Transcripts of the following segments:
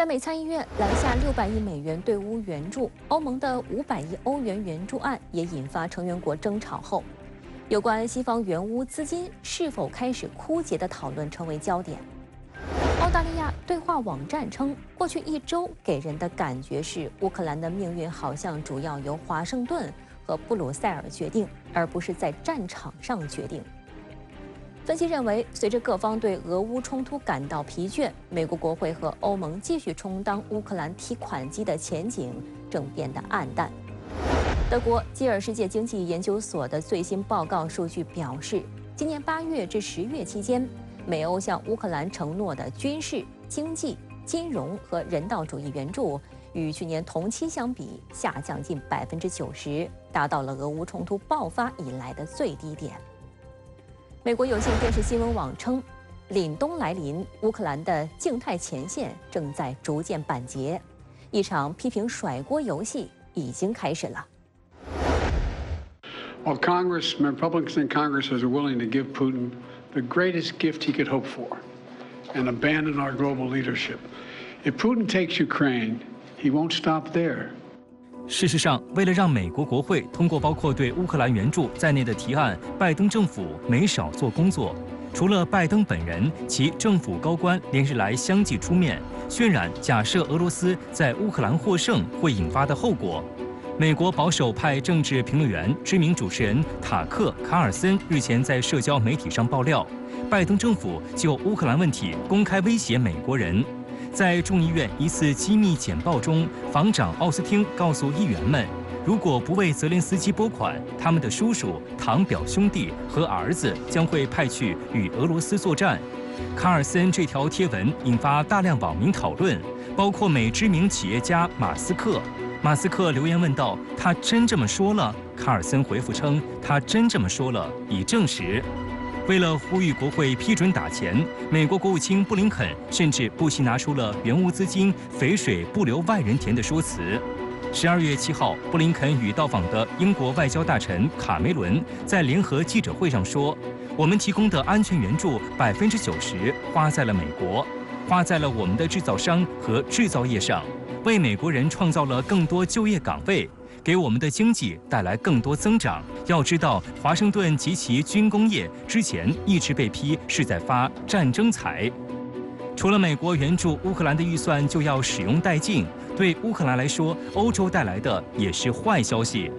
在美参议院拦下600亿美元对乌援助，欧盟的500亿欧元援助案也引发成员国争吵后，有关西方援乌资金是否开始枯竭的讨论成为焦点。澳大利亚对话网站称，过去1周给人的感觉是乌克兰的命运好像主要由华盛顿和布鲁塞尔决定，而不是在战场上决定。分析认为，随着各方对俄乌冲突感到疲倦，美国国会和欧盟继续充当乌克兰提款机的前景正变得暗淡。德国基尔世界经济研究所的最新报告数据表示，今年8月至10月期间，美欧向乌克兰承诺的军事、经济、金融和人道主义援助，与去年同期相比下降近90%，达到了俄乌冲突爆发以来的最低点。美国有线电视新闻网称，凛冬来临，乌克兰的静态前线正在逐渐板结，一场批评甩锅游戏已经开始了。While Republicans in Congress are willing to give Putin the greatest gift he could hope for and abandon our global leadership, if Putin takes Ukraine, he won't stop there. 事实上，为了让美国国会通过包括对乌克兰援助在内的提案，拜登政府没少做工作。除了拜登本人，其政府高官连日来相继出面渲染假设俄罗斯在乌克兰获胜会引发的后果。美国保守派政治评论员、知名主持人塔克·卡尔森日前在社交媒体上爆料，拜登政府就乌克兰问题公开威胁美国人。在众议院一次机密简报中，防长奥斯汀告诉议员们，如果不为泽连斯基拨款，他们的叔叔、堂表兄弟和儿子将会派去与俄罗斯作战。卡尔森这条贴文引发大量网民讨论，包括美知名企业家马斯克。马斯克留言问道：“他真这么说了？”卡尔森回复称：“他真这么说了，已证实。”为了呼吁国会批准打钱，美国国务卿布林肯甚至不惜拿出了援乌资金肥水不流外人田的说辞。12月7号，布林肯与到访的英国外交大臣卡梅伦在联合记者会上说：“我们提供的安全援助90%花在了美国，花在了我们的制造商和制造业上，为美国人创造了更多就业岗位。”给我们的经济带来更多增长。要知道，华盛顿及其军工业之前一直被批是在发战争财。除了美国援助乌克兰的预算就要使用殆尽，对乌克兰来说，欧洲带来的也是坏消息。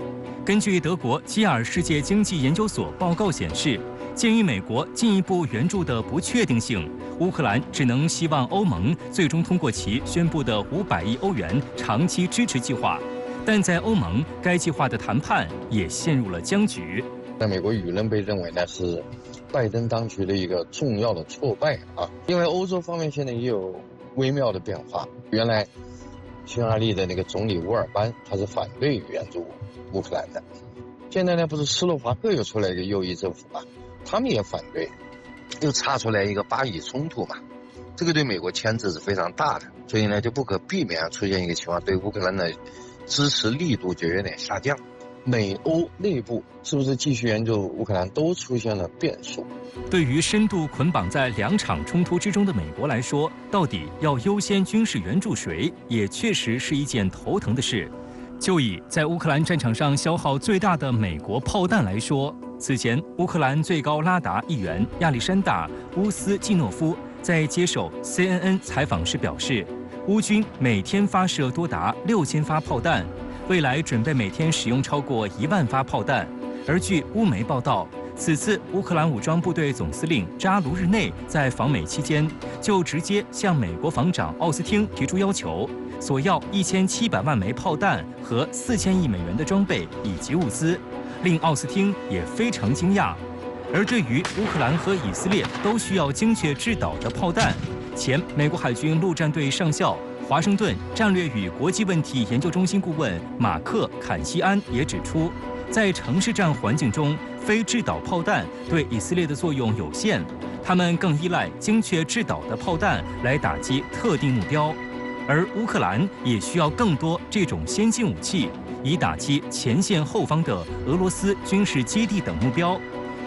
根据德国基尔世界经济研究所报告显示，鉴于美国进一步援助的不确定性，乌克兰只能希望欧盟最终通过其宣布的500亿欧元长期支持计划。但在欧盟，该计划的谈判也陷入了僵局。在美国舆论被认为呢是拜登当局的一个重要的挫败啊，因为欧洲方面现在也有微妙的变化。原来匈牙利的那个总理乌尔班他是反对援助乌克兰的，现在呢不是斯洛伐克又出来一个右翼政府嘛，他们也反对，又插出来一个巴以冲突嘛，这个对美国牵制是非常大的，所以呢就不可避免出现一个情况，对乌克兰的支持力度就有点下降。美欧内部是不是继续援助乌克兰都出现了变数。对于深度捆绑在2场冲突之中的美国来说，到底要优先军事援助谁，也确实是一件头疼的事。就以在乌克兰战场上消耗最大的美国炮弹来说，此前乌克兰最高拉达议员亚历山大·乌斯季诺夫在接受 CNN 采访时表示，乌军每天发射多达6000发炮弹，未来准备每天使用超过1万发炮弹。而据乌媒报道，此次乌克兰武装部队总司令扎卢日内在访美期间，就直接向美国防长奥斯汀提出要求，索要1700万枚炮弹和4000亿美元的装备以及物资，令奥斯汀也非常惊讶。而对于乌克兰和以色列都需要精确制导的炮弹，前美国海军陆战队上校、华盛顿战略与国际问题研究中心顾问马克·坎西安也指出，在城市战环境中，非制导炮弹对以色列的作用有限，他们更依赖精确制导的炮弹来打击特定目标。而乌克兰也需要更多这种先进武器，以打击前线后方的俄罗斯军事基地等目标。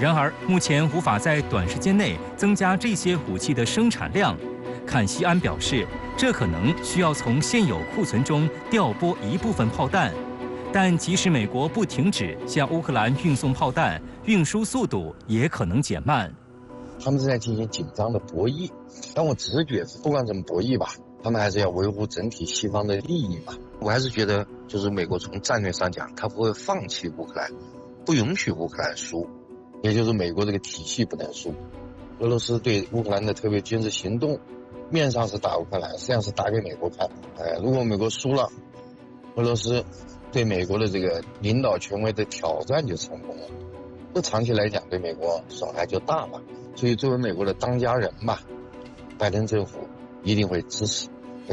然而，目前无法在短时间内增加这些武器的生产量。坎西安表示，这可能需要从现有库存中调拨一部分炮弹。但即使美国不停止向乌克兰运送炮弹，运输速度也可能减慢。他们正在进行紧张的博弈，但我直觉是，不管怎么博弈吧，他们还是要维护整体西方的利益嘛。我还是觉得，就是美国从战略上讲，他不会放弃乌克兰，不允许乌克兰输，也就是美国这个体系不能输。俄罗斯对乌克兰的特别军事行动，面上是打乌克兰，实际上是打给美国看。如果美国输了，俄罗斯对美国的这个领导权威的挑战就成功了，这长期来讲对美国损害就大了。所以作为美国的当家人吧，拜登政府一定会支持，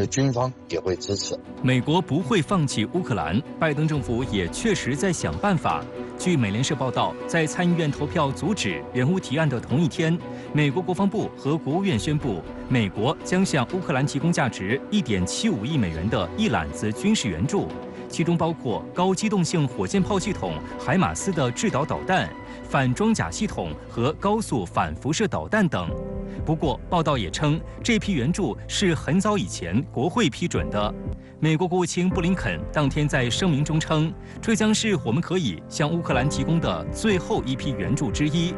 军方也会支持。美国不会放弃乌克兰，拜登政府也确实在想办法。据美联社报道，在参议院投票阻止援乌提案的同一天，美国国防部和国务院宣布，美国将向乌克兰提供价值1.75亿美元的一揽子军事援助，其中包括高机动性火箭炮系统海马斯的制导导弹、反装甲系统和高速反辐射导弹等。不过，报道也称，这批援助是很早以前国会批准的。美国国务卿布林肯当天在声明中称，这将是我们可以向乌克兰提供的最后一批援助之一。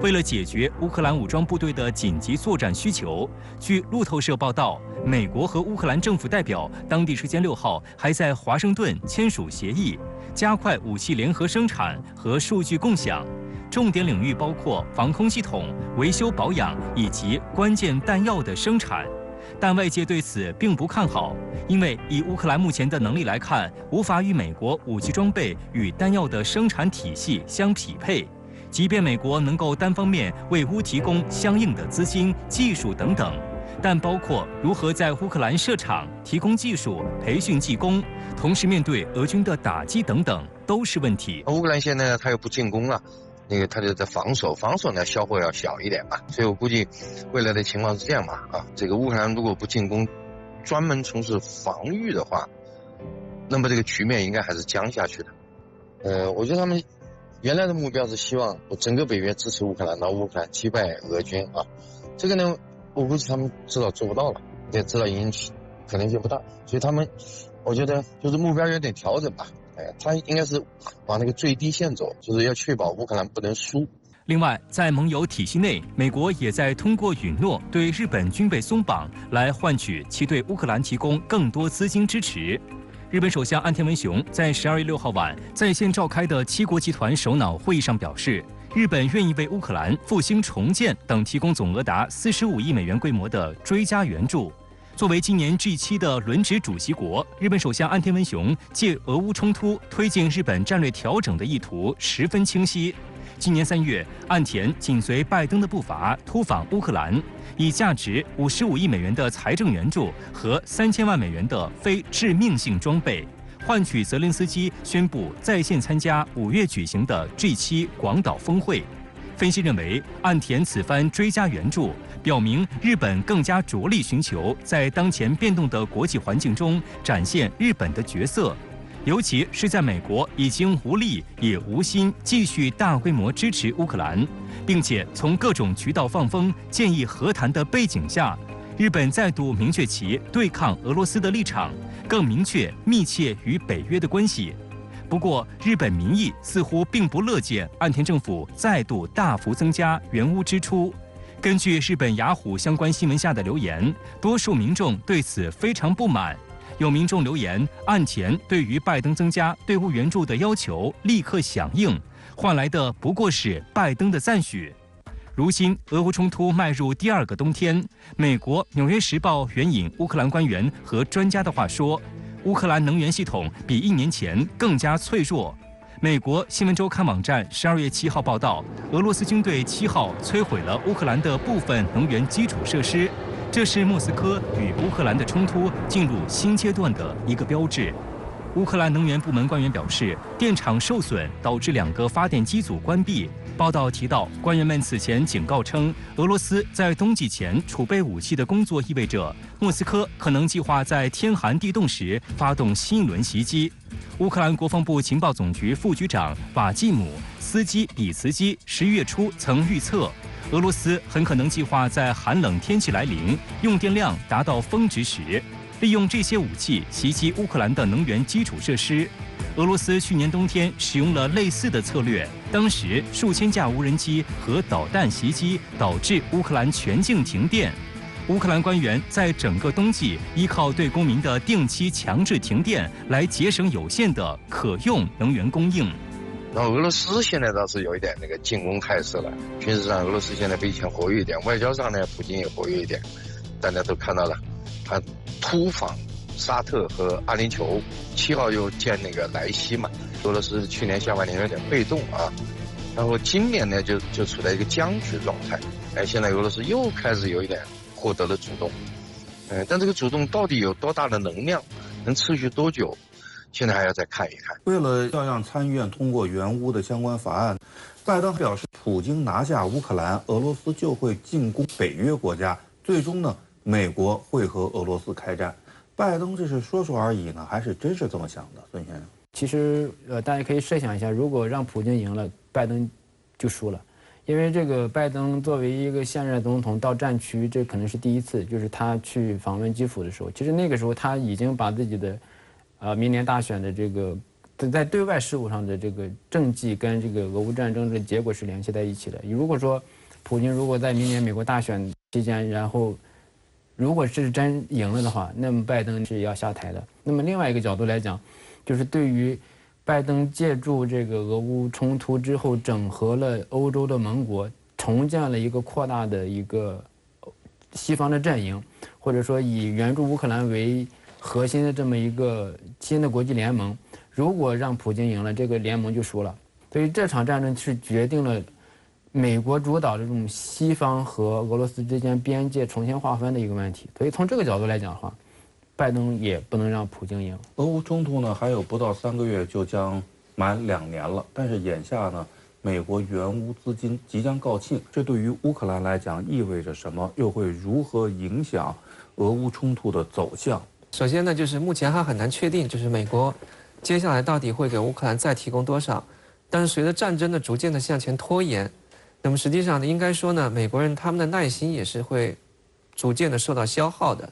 为了解决乌克兰武装部队的紧急作战需求，据路透社报道，美国和乌克兰政府代表当地时间6号还在华盛顿签署协议，加快武器联合生产和数据共享。重点领域包括防空系统、维修保养以及关键弹药的生产。但外界对此并不看好，因为以乌克兰目前的能力来看，无法与美国武器装备与弹药的生产体系相匹配。即便美国能够单方面为乌提供相应的资金、技术等等，但包括如何在乌克兰设厂、提供技术、培训技工，同时面对俄军的打击等等，都是问题。乌克兰现在呢，他又不进攻了。他就在防守呢消耗要小一点嘛，所以我估计未来的情况是这样嘛这个乌克兰如果不进攻，专门从事防御的话，那么这个局面应该还是僵下去的。我觉得他们原来的目标是希望整个北约支持乌克兰，让乌克兰击败俄军这个呢，我估计他们知道做不到了，也知道引起可能性不大，所以他们我觉得就是目标有点调整吧。他应该是往那个最低线走，就是要确保乌克兰不能输。另外，在盟友体系内，美国也在通过允诺对日本军备松绑来换取其对乌克兰提供更多资金支持。日本首相岸田文雄在12月6号晚在线召开的7国集团首脑会议上表示，日本愿意为乌克兰复兴重建等提供总额达45亿美元规模的追加援助。作为今年 G7 的轮值主席国，日本首相岸田文雄借俄乌冲突推进日本战略调整的意图十分清晰。今年3月，岸田紧随拜登的步伐突访乌克兰，以价值55亿美元的财政援助和3000万美元的非致命性装备，换取泽连斯基宣布在线参加5月举行的 G7 广岛峰会。分析认为，岸田此番追加援助，表明日本更加着力寻求在当前变动的国际环境中展现日本的角色，尤其是在美国已经无力也无心继续大规模支持乌克兰，并且从各种渠道放风建议和谈的背景下，日本再度明确其对抗俄罗斯的立场，更明确密切与北约的关系。不过，日本民意似乎并不乐见岸田政府再度大幅增加援乌支出。根据日本雅虎相关新闻下的留言，多数民众对此非常不满。有民众留言，岸田对于拜登增加对乌援助的要求立刻响应，换来的不过是拜登的赞许。如今，俄乌冲突迈入第2个冬天，美国《纽约时报》援引乌克兰官员和专家的话说，乌克兰能源系统比1年前更加脆弱。美国新闻周刊网站12月7号报道，俄罗斯军队7号摧毁了乌克兰的部分能源基础设施，这是莫斯科与乌克兰的冲突进入新阶段的一个标志。乌克兰能源部门官员表示，电厂受损导致2个发电机组关闭。报道提到，官员们此前警告称，俄罗斯在冬季前储备武器的工作意味着莫斯科可能计划在天寒地冻时发动新一轮袭击。乌克兰国防部情报总局副局长瓦季姆斯基比茨基11月初曾预测，俄罗斯很可能计划在寒冷天气来临、用电量达到峰值时，利用这些武器袭击乌克兰的能源基础设施。俄罗斯去年冬天使用了类似的策略，当时数千架无人机和导弹袭击，导致乌克兰全境停电。乌克兰官员在整个冬季依靠对公民的定期强制停电来节省有限的可用能源供应。然后俄罗斯现在倒是有一点那个进攻态势了，军事上俄罗斯现在比以前活跃一点，外交上呢，普京也活跃一点。大家都看到了，他突访沙特和阿联酋，7号又见那个莱西嘛。俄罗斯去年下半年有点被动啊，然后今年呢就处在一个僵局状态。现在俄罗斯又开始有一点获得了主动，但这个主动到底有多大的能量，能持续多久？现在还要再看一看。为了要让参议院通过援乌的相关法案，拜登表示，普京拿下乌克兰，俄罗斯就会进攻北约国家，最终呢，美国会和俄罗斯开战。拜登这是说说而已呢，还是真是这么想的，孙先生？其实大家可以设想一下，如果让普京赢了，拜登就输了，因为这个拜登作为一个现任总统到战区，这可能是第一次，就是他去访问基辅的时候，其实那个时候他已经把自己的明年大选的这个在对外事务上的这个政绩跟这个俄乌战争的结果是联系在一起的。如果说普京如果在明年美国大选期间，然后如果是真赢了的话，那么拜登是要下台的。那么另外一个角度来讲，就是对于拜登借助这个俄乌冲突之后，整合了欧洲的盟国，重建了一个扩大的一个西方的阵营，或者说以援助乌克兰为核心的这么一个新的国际联盟，如果让普京赢了，这个联盟就输了。所以这场战争是决定了美国主导的这种西方和俄罗斯之间边界重新划分的一个问题。所以从这个角度来讲的话，拜登也不能让普京赢。俄乌冲突呢，还有不到3个月就将满2年了，但是眼下呢，美国援乌资金即将告罄，这对于乌克兰来讲意味着什么？又会如何影响俄乌冲突的走向？首先呢，就是目前还很难确定，就是美国接下来到底会给乌克兰再提供多少。但是随着战争的逐渐的向前拖延，那么实际上呢，应该说呢，美国人他们的耐心也是会逐渐的受到消耗的。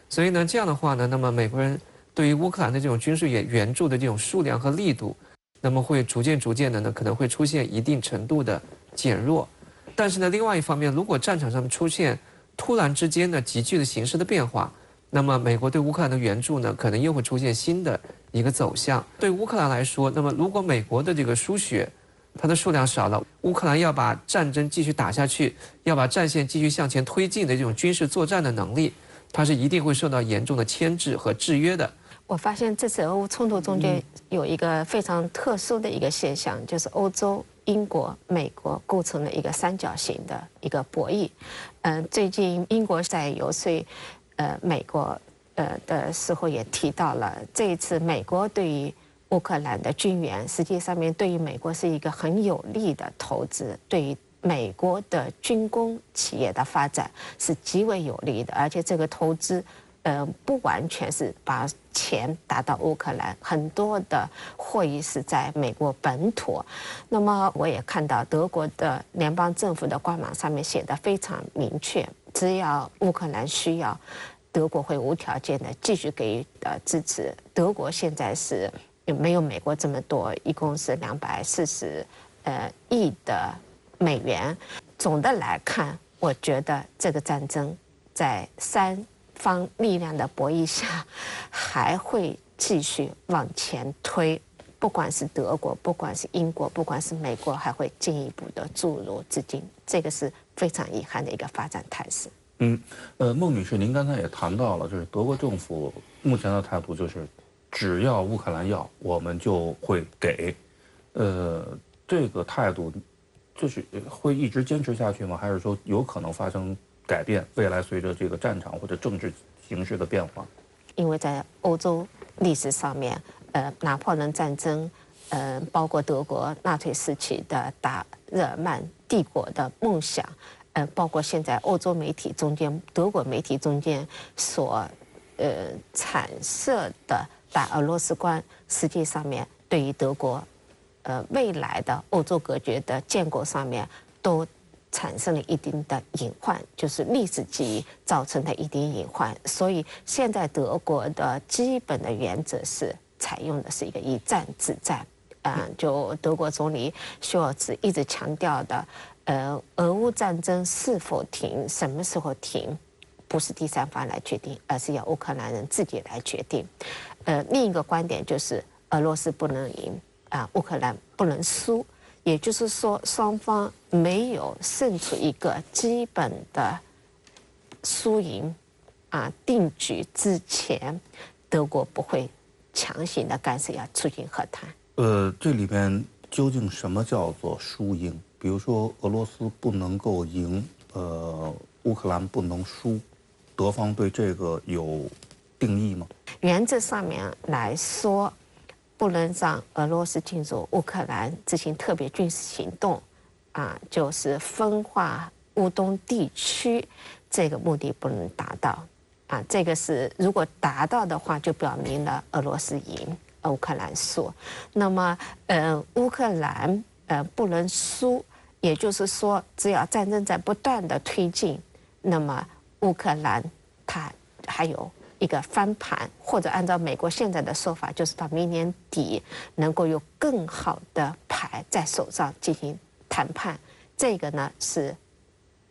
所以呢，这样的话呢，那么美国人对于乌克兰的这种军事援助的这种数量和力度，那么会逐渐的呢，可能会出现一定程度的减弱。但是呢，另外一方面，如果战场上面出现突然之间的急剧的形势的变化，那么美国对乌克兰的援助呢，可能又会出现新的一个走向。对乌克兰来说，那么如果美国的这个输血，它的数量少了，乌克兰要把战争继续打下去，要把战线继续向前推进的这种军事作战的能力，它是一定会受到严重的牵制和制约的。我发现这次俄乌冲突中间有一个非常特殊的一个现象，就是欧洲、英国、美国构成了一个三角形的一个博弈。最近英国在游说美国的时候也提到了，这一次美国对于乌克兰的军援，实际上面对于美国是一个很有利的投资，对于美国的军工企业的发展是极为有利的，而且这个投资不完全是把钱打到乌克兰，很多的获益是在美国本土。那么我也看到德国的联邦政府的官网上面写的非常明确，只要乌克兰需要，德国会无条件的继续给予支持。德国现在是没有美国这么多，一共是240亿的美元。总的来看，我觉得这个战争在三方力量的博弈下，还会继续往前推。不管是德国，不管是英国，不管是美国，还会进一步的注入资金，这个是非常遗憾的一个发展态势。孟女士，您刚才也谈到了，就是德国政府目前的态度就是，只要乌克兰要，我们就会给。这个态度，就是会一直坚持下去吗？还是说有可能发生改变？未来随着这个战场或者政治形势的变化？因为在欧洲历史上面，拿破仑战争，包括德国纳粹时期的大日耳曼帝国的梦想。包括现在欧洲媒体中间、德国媒体中间所产生的打俄罗斯观，实际上面对于德国未来的欧洲格局的建构上面都产生了一定的隐患，就是历史记忆造成的一定隐患。所以现在德国的基本的原则是采用的是一个以战止战。就德国总理舒尔茨一直强调的，俄乌战争是否停、什么时候停，不是第三方来决定，而是要乌克兰人自己来决定。另一个观点就是俄罗斯不能赢，乌克兰不能输，也就是说双方没有胜出一个基本的输赢定局之前，德国不会强行的干涉要促进和谈。这里边究竟什么叫做输赢？比如说俄罗斯不能够赢，乌克兰不能输，德方对这个有定义吗？原则上面来说，不能让俄罗斯进入乌克兰执行特别军事行动，就是分化乌东地区，这个目的不能达到，这个是如果达到的话，就表明了俄罗斯赢，乌克兰输。那么，乌克兰不能输，也就是说，只要战争在不断的推进，那么乌克兰它还有一个翻盘，或者按照美国现在的说法，就是到明年底能够有更好的牌在手上进行谈判。这个呢是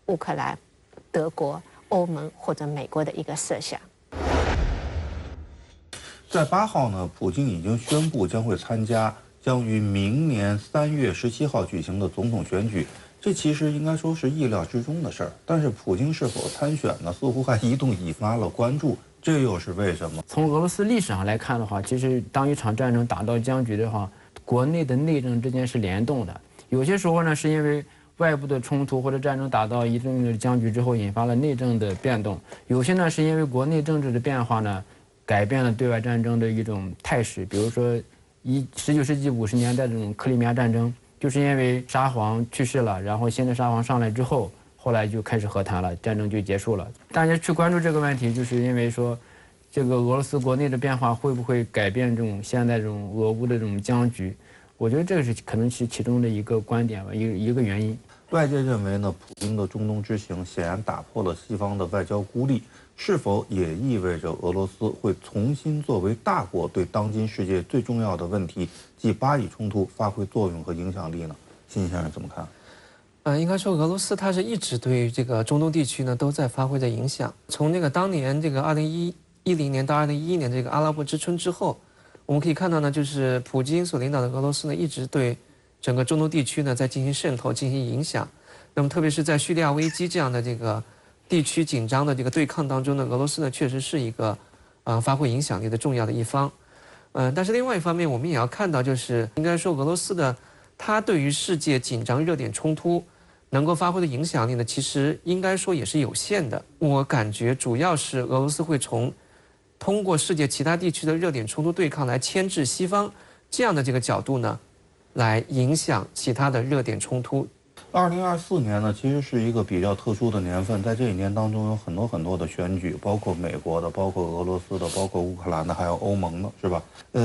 乌克兰、德国、欧盟或者美国的一个设想。在8号呢，普京已经宣布将会参加将于明年3月17号举行的总统选举。这其实应该说是意料之中的事儿，但是普京是否参选呢，似乎还一度引发了关注，这又是为什么？从俄罗斯历史上来看的话，其实当一场战争打到僵局的话，国内的内政之间是联动的。有些时候呢，是因为外部的冲突或者战争打到一定的僵局之后，引发了内政的变动；有些呢，是因为国内政治的变化呢，改变了对外战争的一种态势。比如说19世纪50年代这种克里米亚战争，就是因为沙皇去世了，然后新的沙皇上来之后，后来就开始和谈了，战争就结束了。大家去关注这个问题，就是因为说，这个俄罗斯国内的变化会不会改变这种现在这种俄乌的这种僵局？我觉得这个是可能是其中的一个观点吧，一个原因。外界认为呢，普京的中东之行显然打破了西方的外交孤立，是否也意味着俄罗斯会重新作为大国对当今世界最重要的问题，即巴以冲突发挥作用和影响力呢？辛先生怎么看？应该说俄罗斯它是一直对这个中东地区呢都在发挥着影响。从那个当年这个2010年到2011年这个阿拉伯之春之后，我们可以看到呢，就是普京所领导的俄罗斯呢一直对整个中东地区呢在进行渗透、进行影响。那么特别是在叙利亚危机这样的这个地区紧张的这个对抗当中呢，俄罗斯呢确实是一个发挥影响力的重要的一方。但是另外一方面，我们也要看到，就是应该说俄罗斯的它对于世界紧张热点冲突能够发挥的影响力呢，其实应该说也是有限的。我感觉主要是俄罗斯会通过世界其他地区的热点冲突对抗来牵制西方这样的这个角度呢，来影响其他的热点冲突。2024年呢，其实是一个比较特殊的年份，在这一年当中有很多的选举，包括美国的，包括俄罗斯的，包括乌克兰的，还有欧盟的，是吧？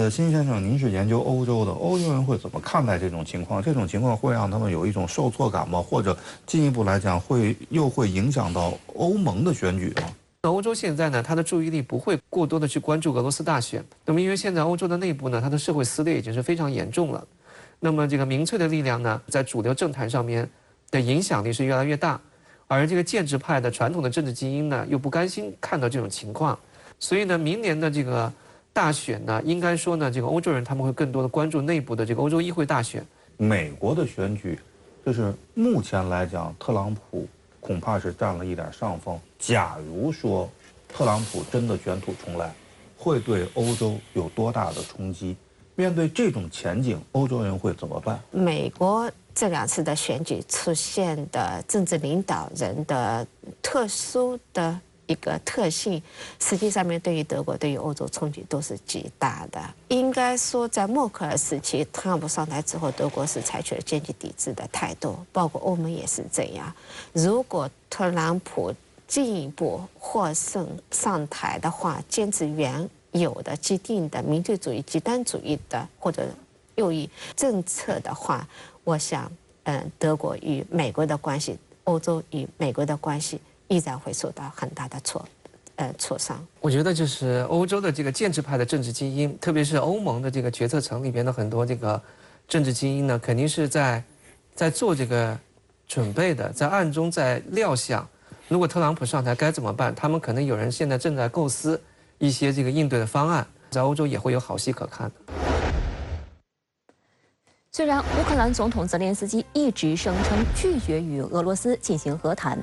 辛先生，您是研究欧洲的，欧洲人会怎么看待这种情况？这种情况会让他们有一种受挫感吗？或者进一步来讲，又会影响到欧盟的选举吗？欧洲现在呢，它的注意力不会过多的去关注俄罗斯大选。那么，因为现在欧洲的内部呢，它的社会撕裂已经是非常严重了。那么，这个民粹的力量呢，在主流政坛上面的影响力是越来越大，而这个建制派的传统的政治精英呢，又不甘心看到这种情况。所以呢，明年的这个大选呢，应该说呢，这个欧洲人他们会更多的关注内部的这个欧洲议会大选。美国的选举，就是目前来讲，特朗普恐怕是占了一点上风。假如说特朗普真的卷土重来，会对欧洲有多大的冲击？面对这种前景，欧洲人会怎么办？美国这2次的选举出现的政治领导人的特殊的一个特性，实际上面对于德国、对于欧洲冲击都是极大的。应该说，在默克尔时期，特朗普上台之后，德国是采取了坚决抵制的态度，包括欧盟也是这样。如果特朗普进一步获胜上台的话，坚持原有的既定的民族主义、极端主义的或者右翼政策的话，我想，德国与美国的关系欧洲与美国的关系依然会受到很大的挫伤。我觉得就是欧洲的这个建制派的政治精英，特别是欧盟的这个决策层里边的很多这个政治精英呢，肯定是在做这个准备的，在暗中在料想，如果特朗普上台该怎么办？他们可能有人现在正在构思一些这个应对的方案，在欧洲也会有好戏可看的。虽然乌克兰总统泽连斯基一直声称拒绝与俄罗斯进行和谈，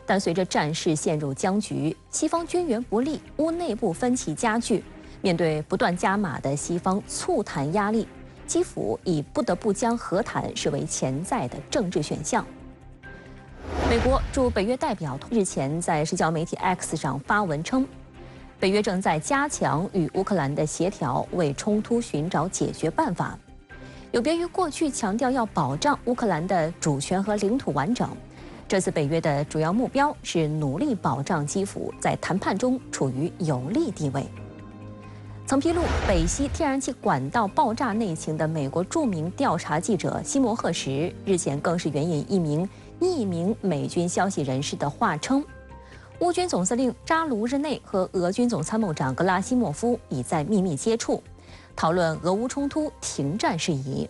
但随着战事陷入僵局，西方军援不力，乌内部分歧加剧，面对不断加码的西方促谈压力，基辅已不得不将和谈视为潜在的政治选项。美国驻北约代表日前在社交媒体 X 上发文称，北约正在加强与乌克兰的协调，为冲突寻找解决办法。有别于过去强调要保障乌克兰的主权和领土完整，这次北约的主要目标是努力保障基辅在谈判中处于有利地位。曾披露北溪天然气管道爆炸内情的美国著名调查记者西摩赫什日前更是援引一名匿名美军消息人士的话称，乌军总司令扎卢日内和俄军总参谋长格拉西莫夫已在秘密接触，讨论俄乌冲突停战事宜。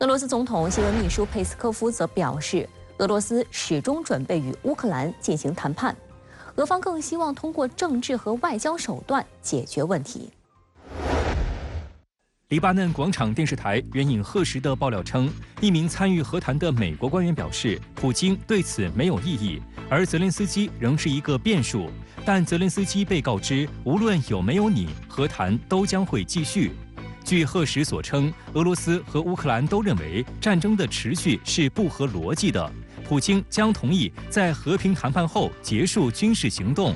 俄罗斯总统新闻秘书佩斯科夫则表示，俄罗斯始终准备与乌克兰进行谈判，俄方更希望通过政治和外交手段解决问题。黎巴嫩广场电视台援引赫什的爆料称，一名参与和谈的美国官员表示，普京对此没有异议，而泽连斯基仍是一个变数。但泽连斯基被告知，无论有没有你，和谈都将会继续。据赫什所称，俄罗斯和乌克兰都认为战争的持续是不合逻辑的，普京将同意在和平谈判后结束军事行动。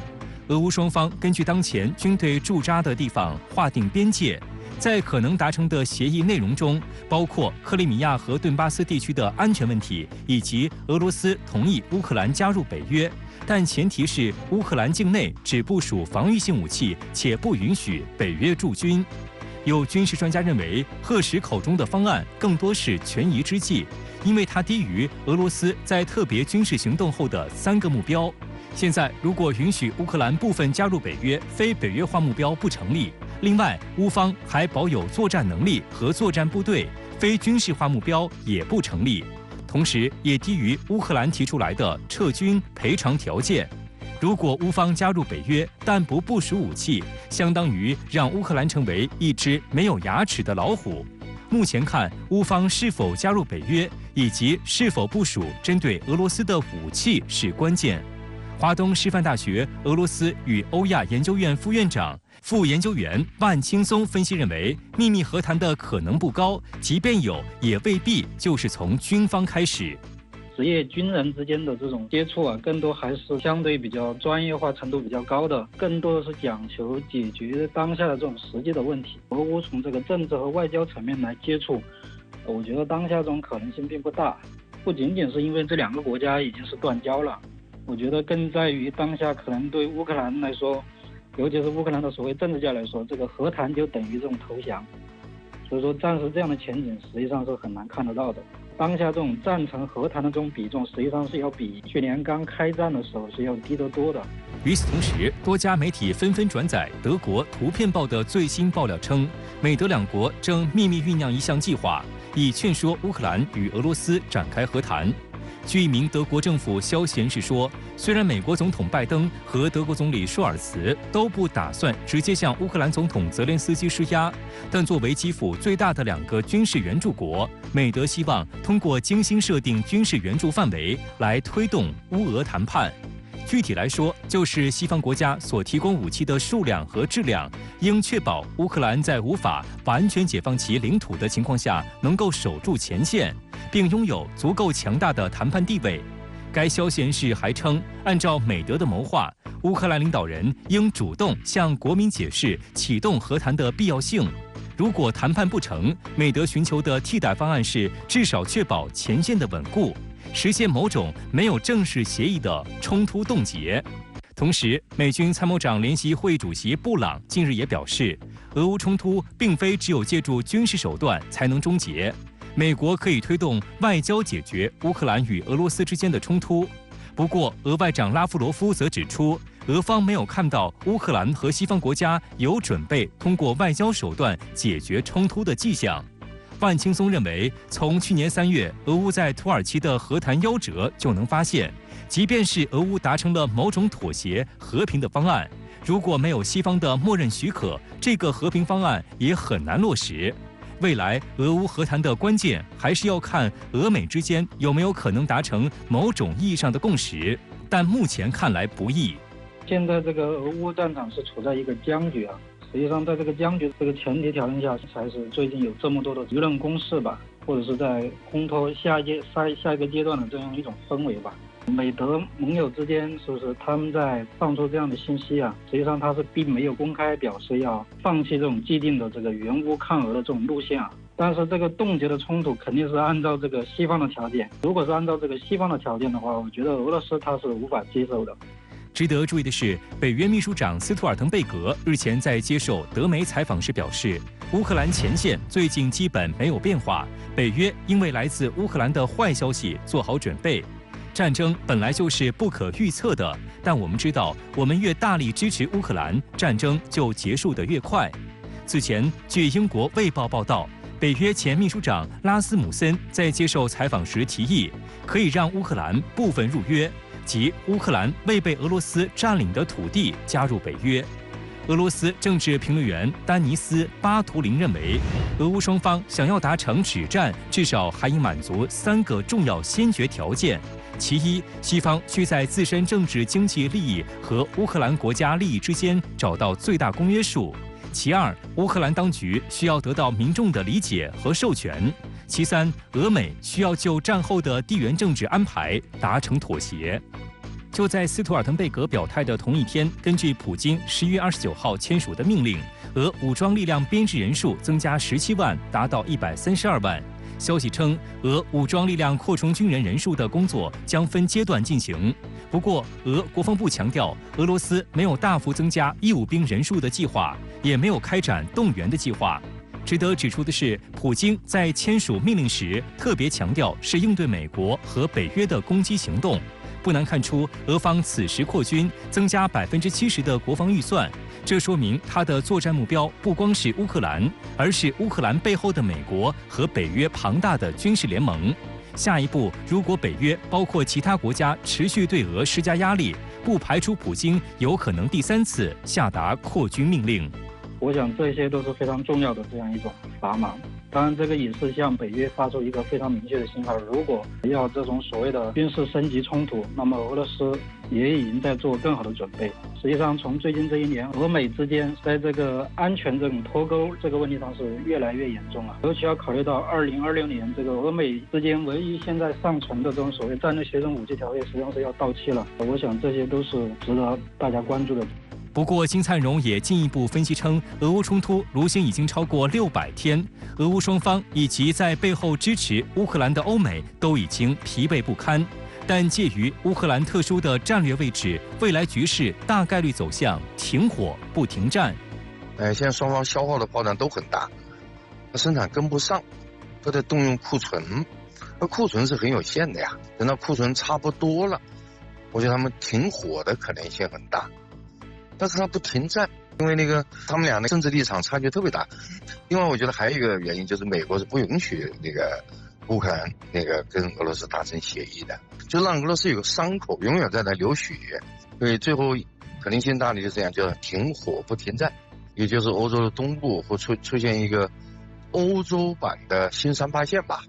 俄乌双方根据当前军队驻扎的地方划定边界。在可能达成的协议内容中，包括克里米亚和顿巴斯地区的安全问题，以及俄罗斯同意乌克兰加入北约，但前提是乌克兰境内只部署防御性武器，且不允许北约驻军。有军事专家认为，赫什口中的方案更多是权宜之计，因为它低于俄罗斯在特别军事行动后的3个目标。现在，如果允许乌克兰部分加入北约，非北约化目标不成立。另外，乌方还保有作战能力和作战部队，非军事化目标也不成立。同时，也低于乌克兰提出来的撤军赔偿条件。如果乌方加入北约，但不部署武器，相当于让乌克兰成为一只没有牙齿的老虎。目前看，乌方是否加入北约，以及是否部署针对俄罗斯的武器是关键。华东师范大学俄罗斯与欧亚研究院副院长、副研究员万青松分析认为，秘密和谈的可能不高，即便有，也未必就是从军方开始。职业军人之间的这种接触啊，更多还是相对比较专业化程度比较高的，更多的是讲求解决当下的这种实际的问题。俄乌从这个政治和外交层面来接触，我觉得当下这种可能性并不大。不仅仅是因为这2个国家已经是断交了，我觉得更在于当下可能对乌克兰来说，尤其是乌克兰的所谓政治家来说，这个和谈就等于这种投降。所以说暂时这样的前景实际上是很难看得到的。当下这种赞成和谈的这种比重，实际上是要比去年刚开战的时候是要低得多的。与此同时，多家媒体纷纷转载德国《图片报》的最新爆料称，美德2国正秘密酝酿一项计划，以劝说乌克兰与俄罗斯展开和谈。据一名德国政府消息人士说，虽然美国总统拜登和德国总理舒尔茨都不打算直接向乌克兰总统泽连斯基施压，但作为基辅最大的2个军事援助国，美德希望通过精心设定军事援助范围来推动乌俄谈判。具体来说，就是西方国家所提供武器的数量和质量，应确保乌克兰在无法完全解放其领土的情况下，能够守住前线，并拥有足够强大的谈判地位。该消息人士还称，按照美德的谋划，乌克兰领导人应主动向国民解释启动和谈的必要性。如果谈判不成，美德寻求的替代方案是至少确保前线的稳固，实现某种没有正式协议的冲突冻结。同时，美军参谋长联席会议主席布朗近日也表示，俄乌冲突并非只有借助军事手段才能终结，美国可以推动外交解决乌克兰与俄罗斯之间的冲突。不过，俄外长拉夫罗夫则指出，俄方没有看到乌克兰和西方国家有准备通过外交手段解决冲突的迹象。万青松认为，从去年3月俄乌在土耳其的和谈夭折就能发现，即便是俄乌达成了某种妥协和平的方案，如果没有西方的默认许可，这个和平方案也很难落实。未来俄乌和谈的关键还是要看俄美之间有没有可能达成某种意义上的共识，但目前看来不易。现在这个俄乌战场是处在一个僵局啊，实际上在这个僵局这个前提条件下，才是最近有这么多的舆论攻势吧，或者是在烘托下一个阶段的这样一种氛围吧。美德盟友之间是不是他们在放出这样的信息啊？实际上他是并没有公开表示要放弃这种既定的这个援乌抗俄的这种路线啊。但是这个冻结的冲突肯定是按照这个西方的条件，如果是按照这个西方的条件的话，我觉得俄罗斯他是无法接受的。值得注意的是，北约秘书长斯图尔滕贝格日前在接受德媒采访时表示，乌克兰前线最近基本没有变化，北约因为来自乌克兰的坏消息做好准备。战争本来就是不可预测的，但我们知道，我们越大力支持乌克兰，战争就结束得越快。此前，据英国《卫报》报道，北约前秘书长拉斯姆森在接受采访时提议，可以让乌克兰部分入约，即乌克兰未被俄罗斯占领的土地加入北约。俄罗斯政治评论员丹尼斯·巴图林认为，俄乌双方想要达成止战，至少还应满足3个重要先决条件。其一，西方需在自身政治经济利益和乌克兰国家利益之间找到最大公约数；其二，乌克兰当局需要得到民众的理解和授权；其三，俄美需要就战后的地缘政治安排达成妥协。就在斯图尔滕贝格表态的同一天，根据普京11月29号签署的命令，俄武装力量编制人数增加17万，达到132万。消息称，俄武装力量扩充军人人数的工作将分阶段进行。不过，俄国防部强调，俄罗斯没有大幅增加义务兵人数的计划，也没有开展动员的计划。值得指出的是，普京在签署命令时特别强调是应对美国和北约的攻击行动。不难看出，俄方此时扩军，增加70%的国防预算，这说明他的作战目标不光是乌克兰，而是乌克兰背后的美国和北约庞大的军事联盟。下一步，如果北约包括其他国家持续对俄施加压力，不排除普京有可能第3次下达扩军命令。我想这些都是非常重要的这样一种砝码。当然，这个也是向北约发出一个非常明确的信号：如果要这种所谓的军事升级冲突，那么俄罗斯也已经在做更好的准备。实际上，从最近这1年，俄美之间在这个安全这种脱钩这个问题上是越来越严重了。尤其要考虑到2026年，这个俄美之间唯一现在尚存的这种所谓战略协同武器条约，实际上是要到期了。我想这些都是值得大家关注的。不过，金灿荣也进一步分析称，俄乌冲突如今已经超过600天，俄乌双方以及在背后支持乌克兰的欧美都已经疲惫不堪。但介于乌克兰特殊的战略位置，未来局势大概率走向停火不停战。现在双方消耗的炮弹都很大，生产跟不上，都得动用库存，那库存是很有限的呀。等到库存差不多了，我觉得他们停火的可能性很大。但是他不停战，因为他们俩的政治立场差距特别大。另外，我觉得还有一个原因就是美国是不允许乌克兰跟俄罗斯达成协议的，就让俄罗斯有个伤口，永远在那流血。所以最后可能性大的就这样，叫停火不停战，也就是欧洲的东部会出现一个欧洲版的新3-8线吧，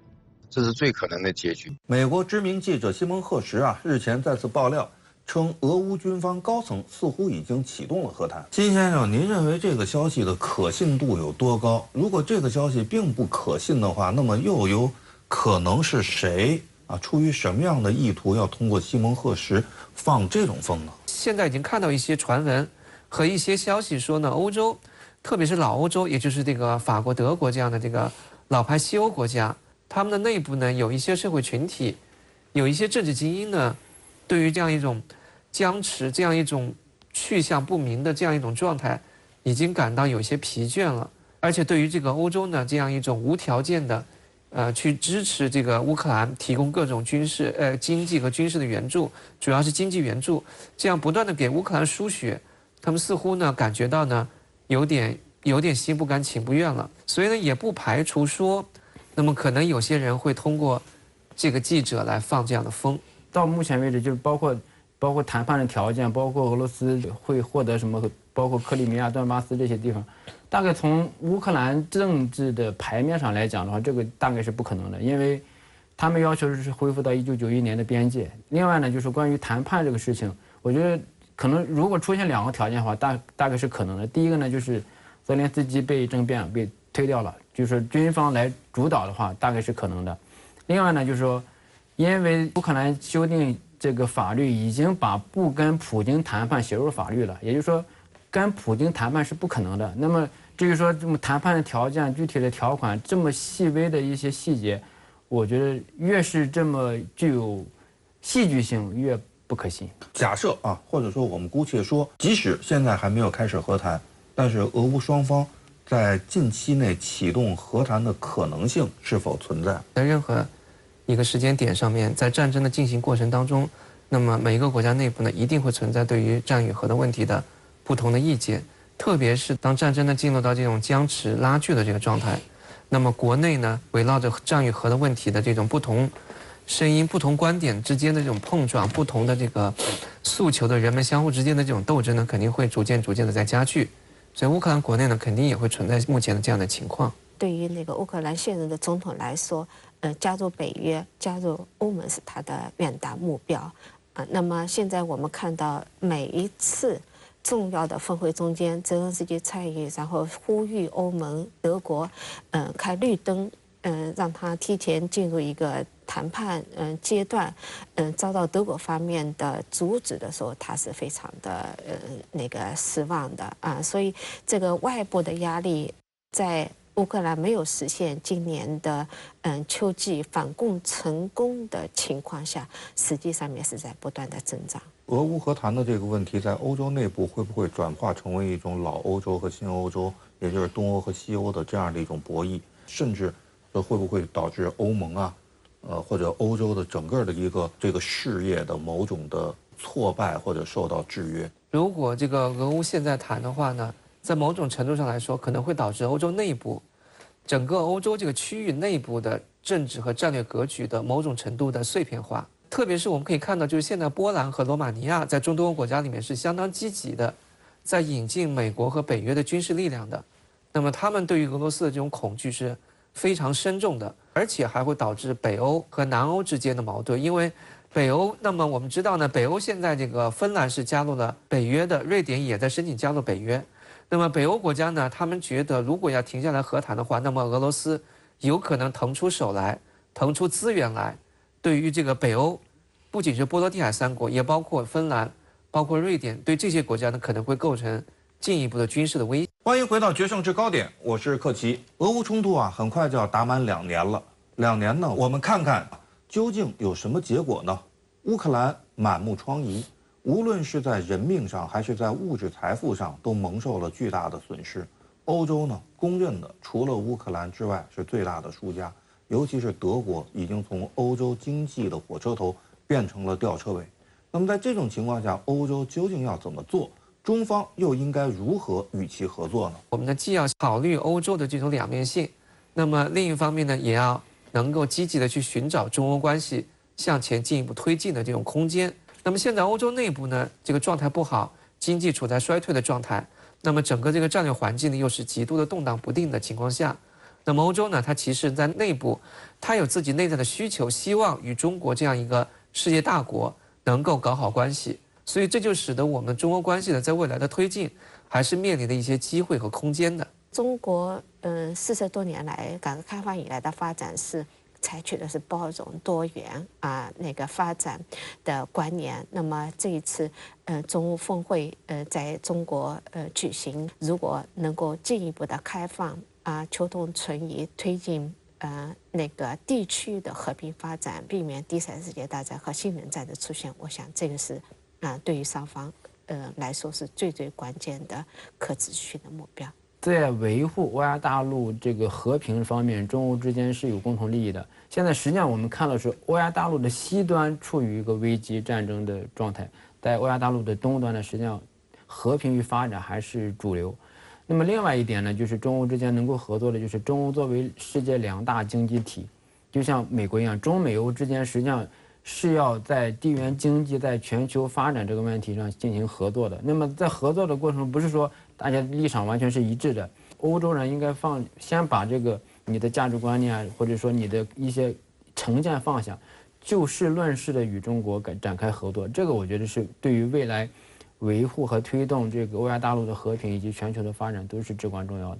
这是最可能的结局。美国知名记者西蒙·赫什日前再次爆料，称俄乌军方高层似乎已经启动了和谈。金先生，您认为这个消息的可信度有多高？如果这个消息并不可信的话，那么又有可能是谁出于什么样的意图要通过西蒙·赫什放这种风呢？现在已经看到一些传闻和一些消息说呢，欧洲，特别是老欧洲，也就是这个法国、德国这样的这个老牌西欧国家，他们的内部呢有一些社会群体，有一些政治精英呢，对于这样一种僵持、这样一种去向不明的这样一种状态，已经感到有些疲倦了。而且对于这个欧洲呢，这样一种无条件的去支持这个乌克兰，提供各种经济和军事的援助，主要是经济援助，这样不断的给乌克兰输血，他们似乎呢感觉到呢有点心不甘情不愿了，所以呢也不排除说，那么可能有些人会通过这个记者来放这样的风。到目前为止，就是包括谈判的条件，包括俄罗斯会获得什么，包括克里米亚、顿巴斯这些地方，大概从乌克兰政治的牌面上来讲的话，这个大概是不可能的，因为他们要求是恢复到1991年的边界。另外呢，就是关于谈判这个事情，我觉得可能如果出现2个条件的话，大概是可能的。第一个呢，就是泽连斯基被政变被推掉了，就是军方来主导的话，大概是可能的。另外呢，就是说，因为乌克兰修订这个法律已经把不跟普京谈判写入法律了，也就是说，跟普京谈判是不可能的。那么至于说这么谈判的条件、具体的条款这么细微的一些细节，我觉得越是这么具有戏剧性，越不可信。假设啊，或者说我们姑且说，即使现在还没有开始和谈，但是俄乌双方在近期内启动和谈的可能性是否存在？在任何一个时间点上面，在战争的进行过程当中，那么每一个国家内部呢，一定会存在对于战与和的问题的不同的意见，特别是当战争呢进入到这种僵持拉锯的这个状态，那么国内呢围绕着战与和的问题的这种不同声音、不同观点之间的这种碰撞，不同的这个诉求的人们相互之间的这种斗争呢，肯定会逐渐的在加剧。所以乌克兰国内呢，肯定也会存在目前的这样的情况。对于那个乌克兰现任的总统来说，加入北约、加入欧盟是他的远大目标。那么现在我们看到每一次重要的峰会中间，泽连斯基参与，然后呼吁欧盟、德国，开绿灯，让他提前进入一个谈判阶段，遭到德国方面的阻止的时候，他是非常的那个失望的啊。所以这个外部的压力在乌克兰没有实现今年的秋季反攻成功的情况下，实际上面是在不断的增长。俄乌和谈的这个问题在欧洲内部会不会转化成为一种老欧洲和新欧洲，也就是东欧和西欧的这样的一种博弈，甚至会不会导致欧盟啊，或者欧洲的整个的一个这个事业的某种的挫败或者受到制约？如果这个俄乌现在谈的话呢，在某种程度上来说，可能会导致欧洲内部，整个欧洲这个区域内部的政治和战略格局的某种程度的碎片化。特别是我们可以看到，就是现在波兰和罗马尼亚在中东欧国家里面是相当积极的，在引进美国和北约的军事力量的。那么他们对于俄罗斯的这种恐惧是非常深重的，而且还会导致北欧和南欧之间的矛盾。因为北欧，那么我们知道呢，北欧现在这个芬兰是加入了北约的，瑞典也在申请加入北约。那么北欧国家呢，他们觉得如果要停下来和谈的话，那么俄罗斯有可能腾出手来，腾出资源来，对于这个北欧，不仅是波罗的海三国，也包括芬兰，包括瑞典，对这些国家呢可能会构成进一步的军事的威胁。欢迎回到决胜制高点，我是克奇。俄乌冲突啊，很快就要打满2年了。2年呢，我们看看究竟有什么结果呢？乌克兰满目疮痍，无论是在人命上还是在物质财富上，都蒙受了巨大的损失。欧洲呢，公认的除了乌克兰之外是最大的输家，尤其是德国已经从欧洲经济的火车头变成了吊车尾。那么在这种情况下，欧洲究竟要怎么做？中方又应该如何与其合作呢？我们呢，既要考虑欧洲的这种两面性，那么另一方面呢，也要能够积极的去寻找中欧关系向前进一步推进的这种空间。那么现在欧洲内部呢，这个状态不好，经济处在衰退的状态，那么整个这个战略环境呢又是极度的动荡不定的情况下，那么欧洲呢，它其实在内部，它有自己内在的需求，希望与中国这样一个世界大国能够搞好关系，所以这就使得我们中欧关系呢，在未来的推进还是面临的一些机会和空间的。中国40多年来改革开放以来的发展是采取的是包容多元那个发展的观念。那么这一次中欧峰会在中国举行，如果能够进一步的开放求同存异，推进那个地区的和平发展，避免第三世界大战和新冷战的出现，我想这个是对于双方来说是最关键的可持续的目标。在维护欧亚大陆这个和平方面，中欧之间是有共同利益的。现在实际上我们看到是欧亚大陆的西端处于一个危机战争的状态，在欧亚大陆的东端呢，实际上和平与发展还是主流。那么另外一点呢，就是中欧之间能够合作的，就是中欧作为世界2大经济体，就像美国一样，中美欧之间实际上是要在地缘经济、在全球发展这个问题上进行合作的。那么在合作的过程中，不是说大家立场完全是一致的，欧洲人应该先把这个你的价值观念啊，或者说你的一些成见放下，就事论事的与中国展开合作。这个我觉得是对于未来维护和推动这个欧亚大陆的和平以及全球的发展都是至关重要的。